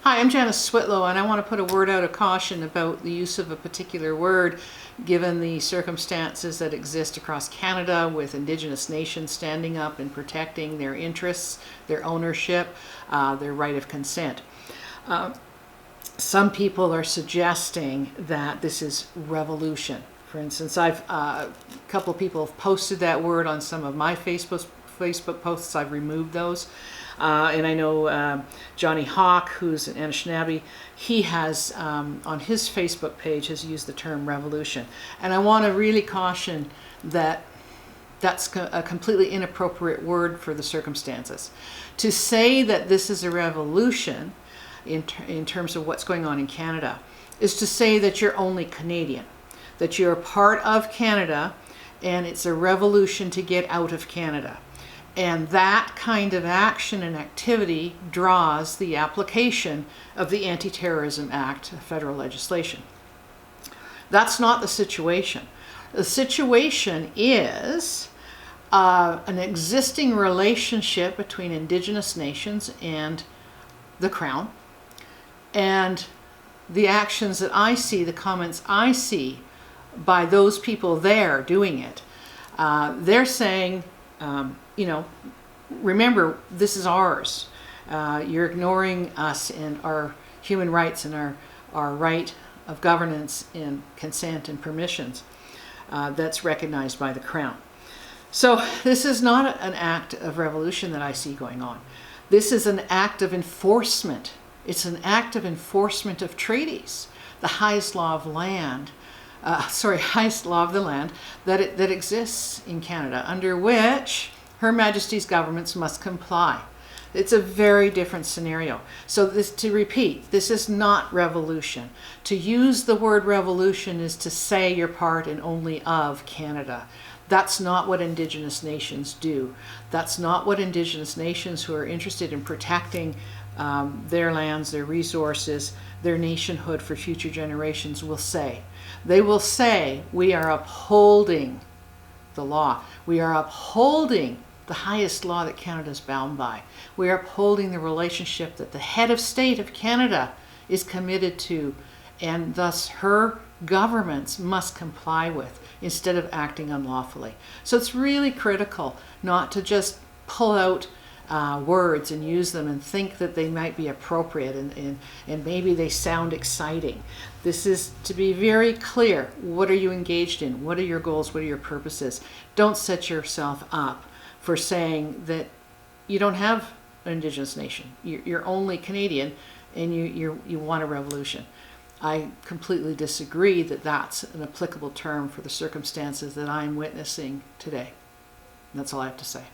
Hi, I'm Janice Switlo, and I want to put a word out of caution about the use of a particular word given the circumstances that exist across Canada with Indigenous nations standing up and protecting their interests, their ownership, their right of consent. Some people are suggesting that this is revolution. For instance, a couple of people have posted that word on some of my Facebook posts. I've removed those. And I know Johnny Hawk, who's an Anishinaabe, he has, on his Facebook page, has used the term revolution. And I want to really caution that that's a completely inappropriate word for the circumstances. To say that this is a revolution in terms of what's going on in Canada is to say that you're only Canadian, that you're a part of Canada and it's a revolution to get out of Canada. And that kind of action and activity draws the application of the Anti-Terrorism Act, federal legislation. That's not the situation. The situation is an existing relationship between Indigenous nations and the Crown. And the actions that I see, the comments I see by those people there doing it, they're saying, you know, remember, this is ours. You're ignoring us and our human rights and our right of governance and consent and permissions that's recognized by the Crown. So this is not an act of revolution that I see going on. This is an act of enforcement. It's an act of enforcement of treaties, the highest law of land, highest law of the land that exists in Canada, under which Her Majesty's governments must comply. It's a very different scenario. So to repeat, this is not revolution. To use the word revolution is to say you're part and only of Canada. That's not what Indigenous nations do. That's not what Indigenous nations who are interested in protecting their lands, their resources, their nationhood for future generations will say. They will say, we are upholding the law. We are upholding the highest law that Canada is bound by. We are upholding the relationship that the head of state of Canada is committed to, and thus her governments must comply with instead of acting unlawfully. So it's really critical not to just pull out words and use them and think that they might be appropriate and maybe they sound exciting. This is to be very clear. What are you engaged in? What are your goals? What are your purposes? Don't set yourself up for saying that you don't have an Indigenous nation. You're only Canadian and you want a revolution. I completely disagree that that's an applicable term for the circumstances that I'm witnessing today. And that's all I have to say.